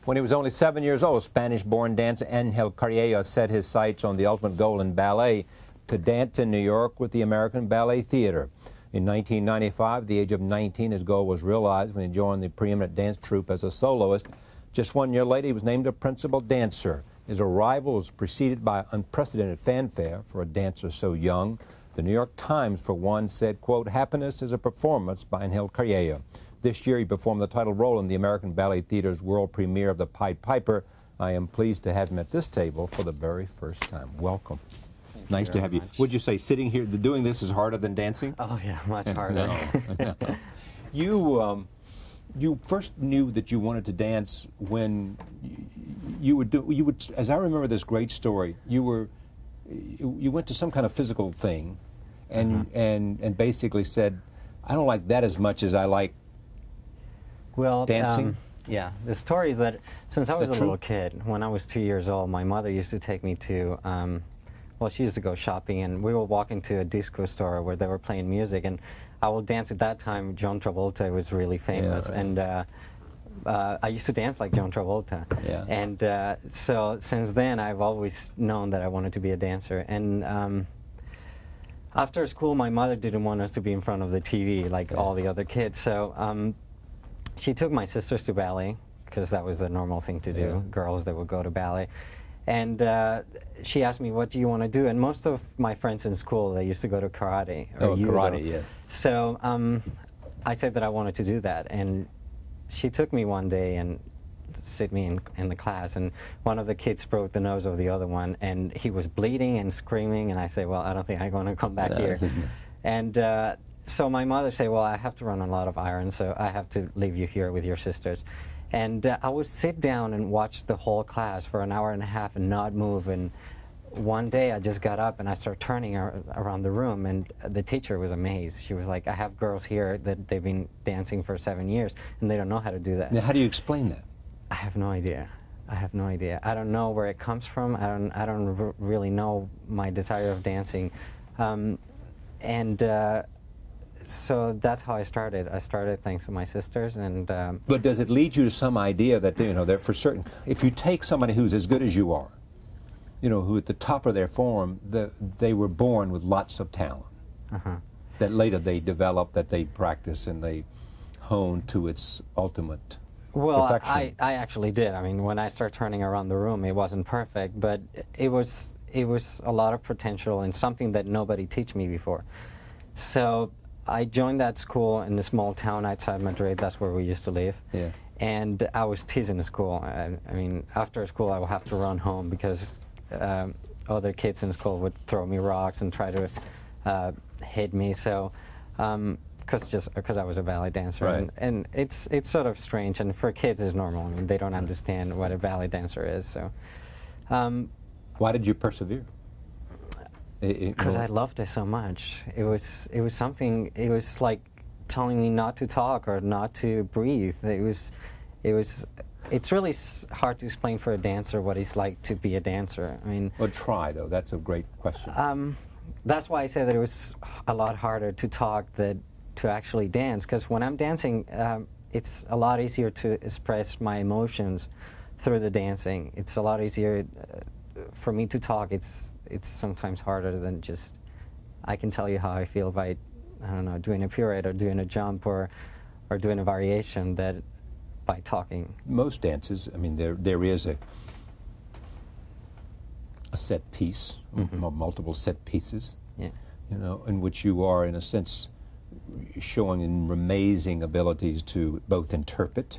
When he was only 7 years old, Spanish-born dancer Angel Corella set his sights on the ultimate goal in ballet, to dance in New York with the American Ballet Theatre. In 1995, at the age of 19, his goal was realized when he joined the preeminent dance troupe as a soloist. Just 1 year later, he was named a principal dancer. His arrival was preceded by unprecedented fanfare for a dancer so young. The New York Times, for one, said, quote, "Happiness is a performance by Angel Corella." This year, he performed the title role in the American Ballet Theatre's world premiere of The Pied Piper. I am pleased to have him at this table for the very first time. Welcome. Nice to have you. Would you say sitting here, doing this is harder than dancing? Oh yeah, much harder. No. You first knew that you wanted to dance when you would, as I remember this great story, you went to some kind of physical thing and basically said, I don't like that as much as I like dancing. Yeah, the story is that since I was a little kid, when I was 2 years old, my mother used to take me to, well, she used to go shopping, and we would walk into a disco store where they were playing music, and I would dance. At that time, John Travolta was really famous, and I used to dance like John Travolta. Yeah. And so since then, I've always known that I wanted to be a dancer. And after school, my mother didn't want us to be in front of the TV like all the other kids, so she took my sisters to ballet, because that was the normal thing to do, girls that would go to ballet. And she asked me, what do you want to do? And most of my friends in school, they used to go to karate. Or judo. Karate, yes. So I said that I wanted to do that. And she took me one day and sit me in the class. And one of the kids broke the nose of the other one. And he was bleeding and screaming. And I said, well, I don't think I'm going to come back here. And so my mother said, well, I have to run a lot of errands, so I have to leave you here with your sisters. And I would sit down and watch the whole class for an hour and a half and not move. And one day I just got up and I started turning around the room, and the teacher was amazed. She was like, I have girls here that they've been dancing for 7 years and they don't know how to do that. Now, how do you explain that? I have no idea. I have no idea. I don't know where it comes from. I don't really know my desire of dancing. So that's how I started. I started thanks to my sisters, and. But does it lead you to some idea that, you know, that for certain, if you take somebody who's as good as you are, you know, who at the top of their form, they were born with lots of talent, that later they develop, that they practice, and they hone to its ultimate perfection. I actually did. I mean, when I started turning around the room, it wasn't perfect, but it was a lot of potential and something that nobody taught me before. So I joined that school in a small town outside Madrid. That's where we used to live. Yeah. And I was teasing the school. I mean, after school, I would have to run home because other kids in school would throw me rocks and try to hit me. So, because I was a ballet dancer, right. and it's sort of strange. And for kids, it's normal. I mean, they don't understand what a ballet dancer is. So, why did you persevere? Because I loved it so much. It was something. It was like telling me not to talk or not to breathe. It's really hard to explain for a dancer what it's like to be a dancer. I mean, well, try though. That's a great question. That's why I said that it was a lot harder to talk than to actually dance. Because when I'm dancing, it's a lot easier to express my emotions through the dancing. It's a lot easier for me to talk. It's sometimes harder than just, I can tell you how I feel by, I don't know, doing a pirouette or doing a jump or doing a variation that by talking. Most dances, I mean, there is a set piece, multiple set pieces, you know, in which you are, in a sense, showing amazing abilities to both interpret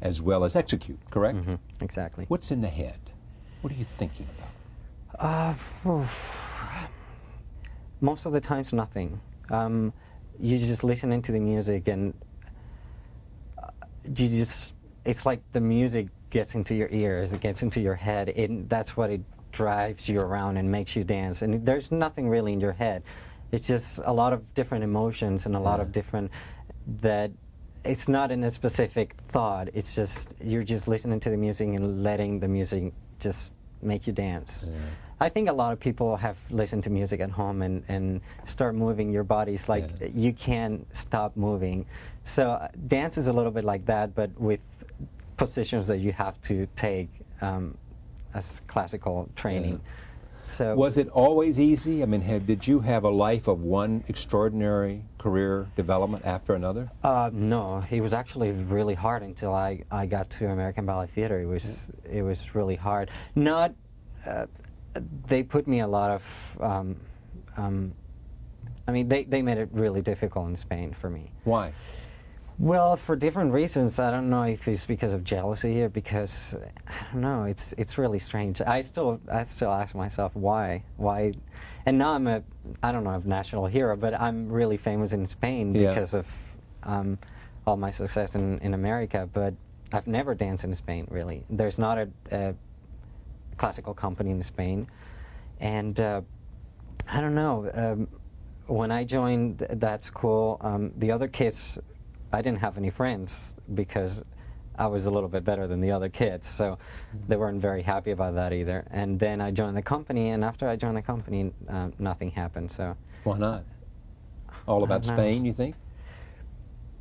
as well as execute, correct? Exactly. What's in the head? What are you thinking about? Most of the times, nothing. You just listening to the music, and it's like the music gets into your ears, it gets into your head, that's what it drives you around and makes you dance. And there's nothing really in your head. It's just a lot of different emotions and a lot of different, that it's not in a specific thought, it's just, you're just listening to the music and letting the music just make you dance. I think a lot of people have listened to music at home and start moving your bodies like you can't stop moving. So dance is a little bit like that, but with positions that you have to take as classical training. Yeah. So was it always easy? I mean, did you have a life of one extraordinary career development after another? No, it was actually really hard until I got to American Ballet Theatre. It was really hard. Not they put me a lot of. I mean, they made it really difficult in Spain for me. Why? Well, for different reasons. I don't know if it's because of jealousy or because, I don't know, it's really strange. I still ask myself why. And now I don't know, a national hero, but I'm really famous in Spain because of all my success in America, but I've never danced in Spain, really. There's not a classical company in Spain. And I don't know, when I joined that school, the other kids, I didn't have any friends because I was a little bit better than the other kids, so they weren't very happy about that either. And then I joined the company, and after I joined the company, nothing happened. So why not? All about Spain, you think?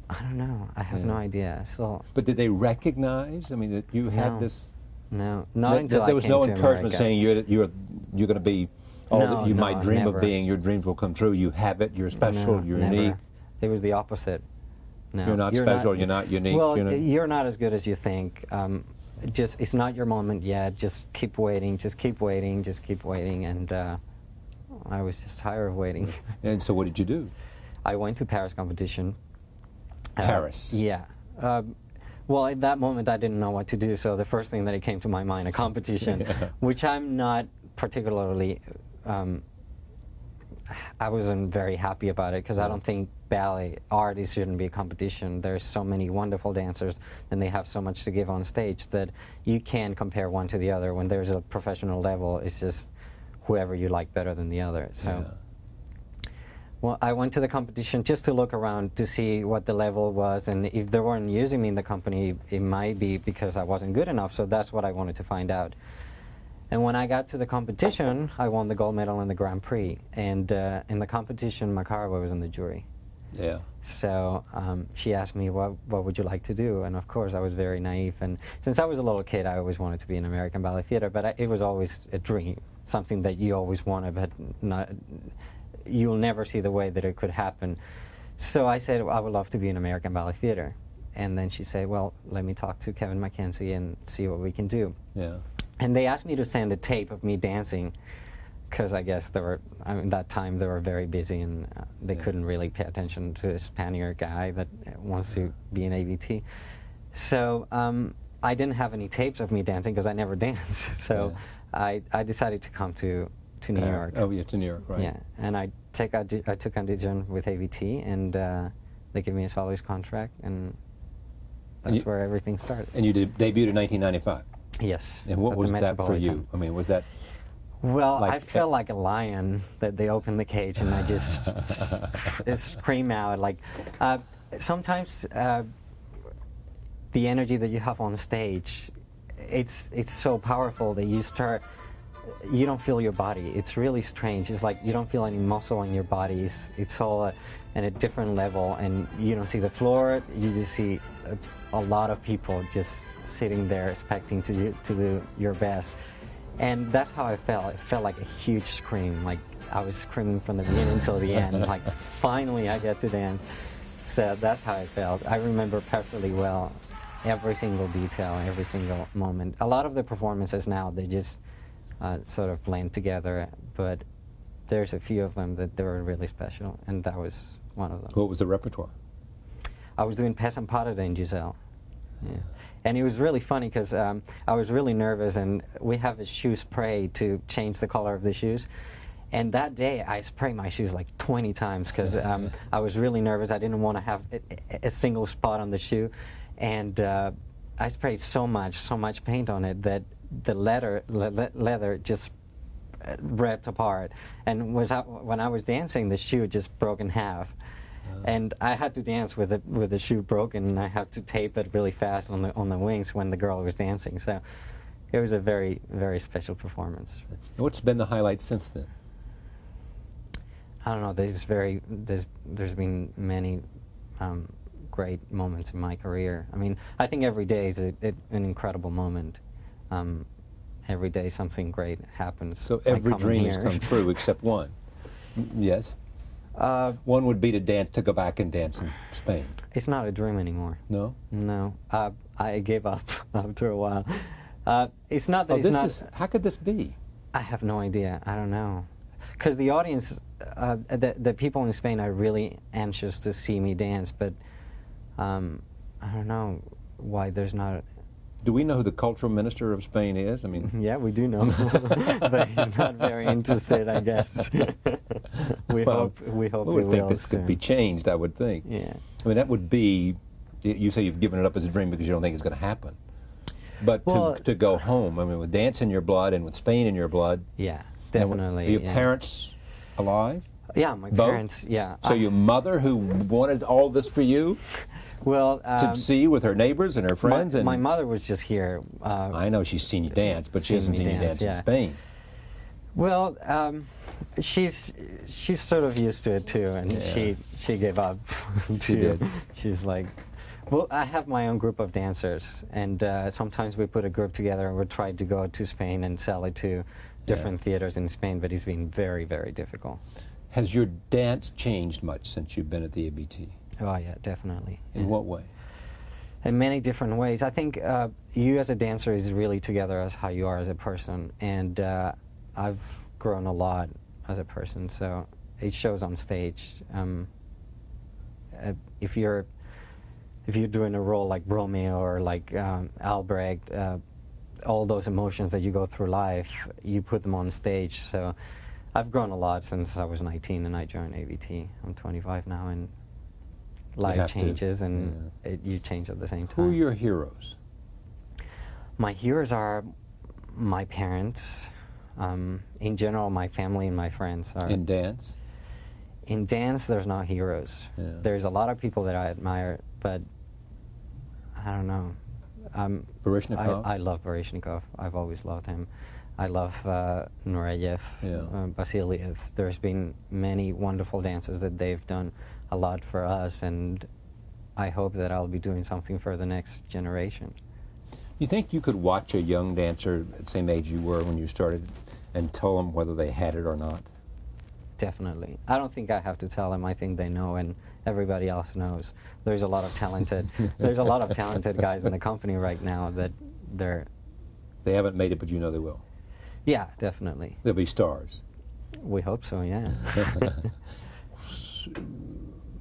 I don't know. I have no idea. So, but did they recognize? I mean, that you had this. No, not until I there was came no to encouragement America. saying you're going to be all that you might dream never. of being. Your dreams will come true. You have it. You're special. You're never. unique. It was the opposite. No, you're not special. You're not unique. Well, you're not as good as you think. Just it's not your moment yet. Just keep waiting. Just keep waiting. Just keep waiting. And I was just tired of waiting. And so, what did you do? I went to Paris competition. Paris. Yeah. Well, at that moment, I didn't know what to do. So the first thing that came to my mind, a competition, which I'm not particularly. I wasn't very happy about it because I don't think ballet art shouldn't be a competition. There's so many wonderful dancers and they have so much to give on stage that you can't compare one to the other. When there's a professional level, it's just whoever you like better than the other. So, well, I went to the competition just to look around to see what the level was, and if they weren't using me in the company, it might be because I wasn't good enough. So that's what I wanted to find out. And when I got to the competition, I won the gold medal in the Grand Prix. And in the competition, Makarova was in the jury. Yeah. So she asked me, what would you like to do? And of course, I was very naive. And since I was a little kid, I always wanted to be in American Ballet Theatre. But it was always a dream, something that you always wanted, but you'll never see the way that it could happen. So I said, I would love to be in American Ballet Theatre. And then she said, well, let me talk to Kevin Mackenzie and see what we can do. Yeah. And they asked me to send a tape of me dancing because I guess that time they were very busy and they couldn't really pay attention to a Spaniard guy that wants to be an AVT. So I didn't have any tapes of me dancing because I never danced. So I decided to come to New York. Oh, yeah, to New York, right. Yeah, and I took audition with AVT, and they gave me a soloist contract, and that's where everything started. And you debuted in 1995? Yes. And what was that for you? I mean, was that... Well, like I felt like a lion that they opened the cage and I just scream out. Like, sometimes the energy that you have on stage, it's so powerful that you don't feel your body. It's really strange. It's like you don't feel any muscle in your body. It's all at a different level, and you don't see the floor. You just see a lot of people just sitting there expecting to do your best. And that's how I felt. It felt like a huge scream. Like I was screaming from the beginning until the end. Like finally I get to dance. So that's how I felt. I remember perfectly well every single detail, every single moment. A lot of the performances now, they just sort of blend together, but there's a few of them that they were really special, and that was one of them. What was the repertoire? I was doing Pes and Patada and Giselle. Yeah. And it was really funny because I was really nervous, and we have a shoe spray to change the color of the shoes. And that day, I sprayed my shoes like 20 times because I was really nervous. I didn't want to have a single spot on the shoe. And I sprayed so much paint on it that the leather just ripped apart. And when I was dancing, the shoe just broke in half. And I had to dance with the shoe broken, and I had to tape it really fast on the wings when the girl was dancing. So it was a very, very special performance. What's been the highlight since then? I don't know. There's been many great moments in my career. I mean, I think every day is an incredible moment. Every day something great happens. So every dream has come true except one. Yes? One would be to go back and dance in Spain. It's not a dream anymore. No? No. I gave up after a while. It's not that How could this be? I have no idea. I don't know. Because the audience, the people in Spain are really anxious to see me dance, but I don't know why there's not... Do we know who the cultural minister of Spain is? I mean, yeah, we do know, but he's not very interested, I guess. we hope he would think this could be changed, I would think. Yeah. I mean, that would be, you say you've given it up as a dream because you don't think it's going to happen. But to go home, I mean, with dance in your blood and with Spain in your blood. Yeah, definitely. Are your parents alive? Yeah, my Both? parents, yeah. So your mother, who wanted all this for you? Well, to see with her neighbors and her friends? My mother was just here. I know she's seen you dance, but she hasn't seen you dance in Spain. Well, she's sort of used to it too, and she gave up. She did. She's like, well, I have my own group of dancers, and sometimes we put a group together and we try to go to Spain and sell it to different theaters in Spain, but it's been very, very difficult. Has your dance changed much since you've been at the ABT? Oh, yeah, definitely. In what way? In many different ways. I think you as a dancer is really together as how you are as a person, and I've grown a lot as a person, so it shows on stage. If you're doing a role like Romeo or like Albrecht, all those emotions that you go through life, you put them on stage. So I've grown a lot since I was 19 and I joined ABT. I'm 25 now, and life changes, and you change at the same time. Who are your heroes? My heroes are my parents. In general, my family and my friends are. In dance? In dance, there's no heroes. Yeah. There's a lot of people that I admire, but I don't know. Baryshnikov? I love Baryshnikov. I've always loved him. I love Nureyev, Vasiliev. There's been many wonderful dancers that they've done a lot for us, and I hope that I'll be doing something for the next generation. You think you could watch a young dancer at the same age you were when you started and tell them whether they had it or not? Definitely. I don't think I have to tell them. I think they know, and everybody else knows. There's a lot of talented guys in the company right now that They haven't made it, but you know they will. Yeah, definitely. They'll be stars. We hope so, yeah.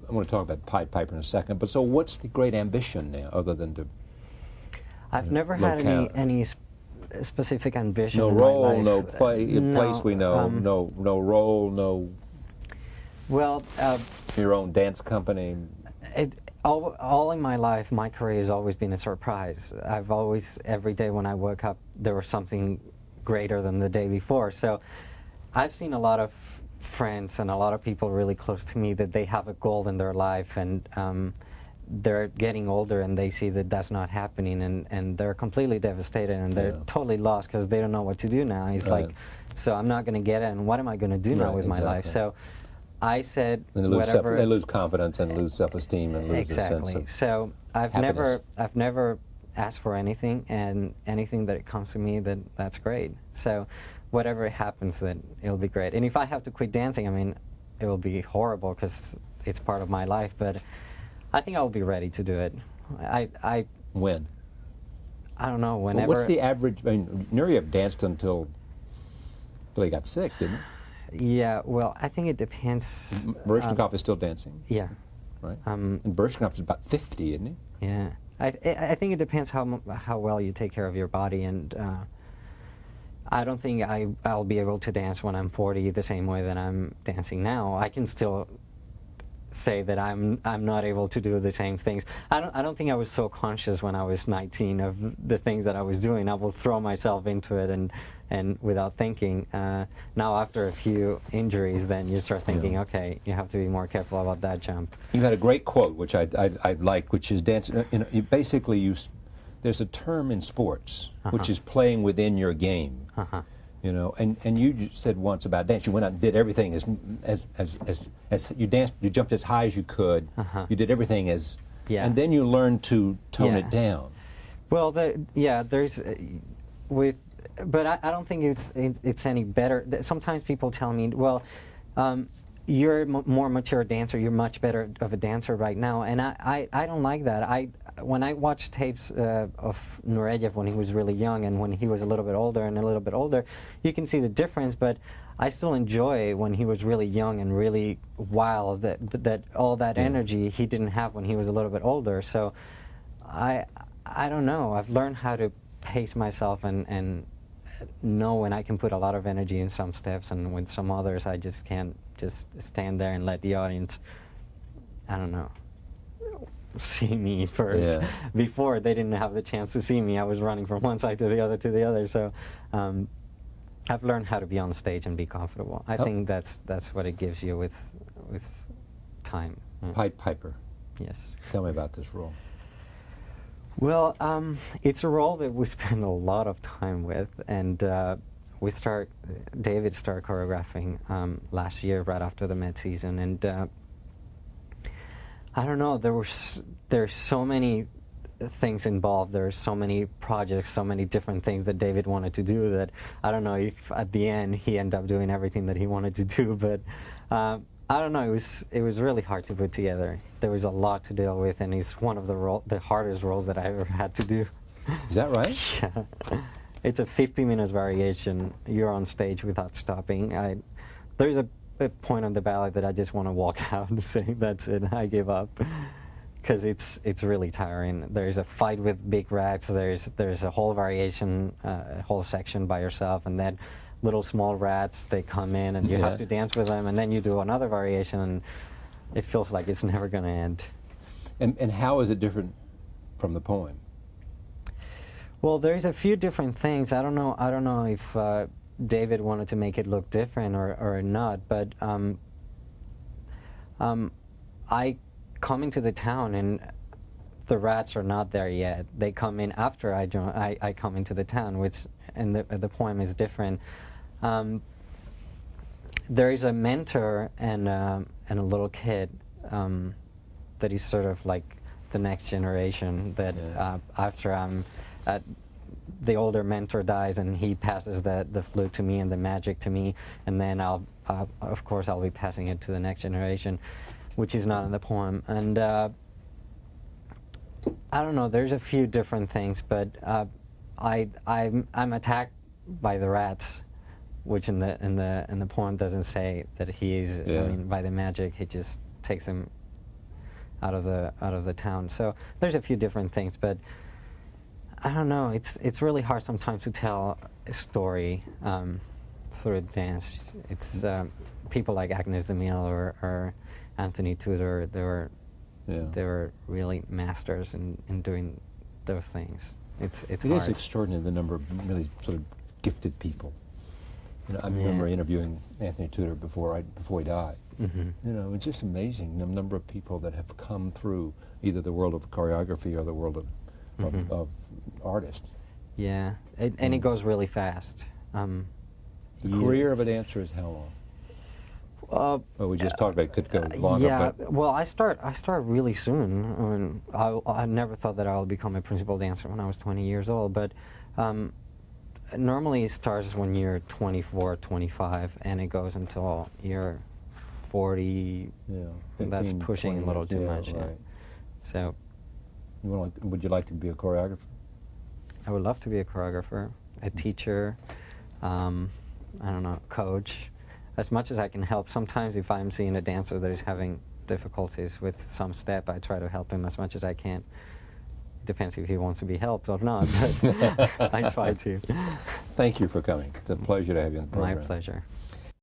I want to talk about Pied Piper in a second, but so what's the great ambition now, other than to... I've never had any specific ambition in my life. No place we know, no role, no... Well... your own dance company? All in my life, my career has always been a surprise. I've always, every day when I woke up, there was something greater than the day before. So I've seen a lot of friends and a lot of people really close to me that they have a goal in their life, and they're getting older and they see that that's not happening, and they're completely devastated, and they're totally lost because they don't know what to do now. It's like, so I'm not going to get it, and what am I going to do now with my life? So I said, and they lose confidence and lose self-esteem and lose a sense of so I've never asked for anything, and anything that comes to me, that's great. So whatever happens, then it'll be great. And if I have to quit dancing, I mean, it will be horrible because it's part of my life, but I think I'll be ready to do it. When? I don't know, whenever. Well, what's the average? I mean, Nureyev danced until he got sick, didn't he? Yeah, well, I think it depends. Baryshnikov is still dancing? Yeah. Right. And Baryshnikov is about 50, isn't he? Yeah. I think it depends how well you take care of your body, and I don't think I'll be able to dance when I'm 40 the same way that I'm dancing now. I can still say that I'm not able to do the same things. I don't think I was so conscious when I was 19 of the things that I was doing. I will throw myself into it and without thinking. Now after a few injuries, then you start thinking, okay, you have to be more careful about that jump. You had a great quote, which I like, which is dancing. Basically, there's a term in sports which is playing within your game. You know, and you said once about dance, you went out and did everything as you danced, you jumped as high as you could. You did everything as Yeah. And then you learn to tone it down. Well, there's but I don't think it's any better. Sometimes people tell me, well, you're a more mature dancer, you're much better of a dancer right now, and I don't like that. When I watch tapes of Nureyev when he was really young and when he was a little bit older, you can see the difference, but I still enjoy when he was really young and really wild, that all that energy he didn't have when he was a little bit older. So I don't know, I've learned how to pace myself and know when I can put a lot of energy in some steps, and with some others I just can't just stand there and let the audience, I don't know, see me first. Yeah. Before, they didn't have the chance to see me. I was running from one side to the other. So I've learned how to be on stage and be comfortable. I think that's what it gives you with time. Pied Piper. Yes. Tell me about this role. Well, it's a role that we spend a lot of time with, and David started choreographing last year, right after the Met season, and I don't know, there's so many things involved, there's so many projects, so many different things that David wanted to do, that I don't know if at the end he ended up doing everything that he wanted to do, but I don't know, it was really hard to put together. There was a lot to deal with, and it's one of the hardest roles that I ever had to do. Is that right? Yeah. It's a 50 minutes variation. You're on stage without stopping. There's a point on the ballet that I just want to walk out and say, that's it, I give up. Because it's really tiring. There's a fight with big rats, there's a whole variation, a whole section by yourself, and then little small rats, they come in and you have to dance with them, and then you do another variation, and it feels like it's never going to end. And how is it different from the poem? Well, there's a few different things. I don't know if David wanted to make it look different or not, but I come into the town and the rats are not there yet. They come in after I come into the town, and the poem is different. There is a mentor and a little kid that is sort of like the next generation, that after the older mentor dies and he passes the flute to me and the magic to me, and then of course I'll be passing it to the next generation, which is not in the poem. And I don't know, there's a few different things, but I'm attacked by the rats, which in the poem doesn't say that he is. I mean, by the magic, he just takes them out of the town. So there's a few different things, but I don't know. It's really hard sometimes to tell a story through dance. It's people like Agnes Demille or Anthony Tudor. They were really masters in doing those things. It's It hard. is extraordinary, the number of really sort of gifted people. You know, I remember interviewing Anthony Tudor before he died. Mm-hmm. You know, it's just amazing the number of people that have come through either the world of choreography or the world of artists. Yeah, and it goes really fast. The career of a dancer is how long? Well, we just talked about it could go longer. Yeah, but well, I start really soon. I never thought that I would become a principal dancer when I was 20 years old, but normally it starts when you're 24, 25, and it goes until you're 40. yeah, That's 15, pushing 20 a little too years, much. yeah, Yeah. right. So Would you like to be a choreographer? I would love to be a choreographer, a teacher, I don't know, coach. As much as I can help. Sometimes if I'm seeing a dancer that is having difficulties with some step, I try to help him as much as I can. Depends if he wants to be helped or not, but I try to. Thank you for coming. It's a pleasure to have you on the program. My pleasure.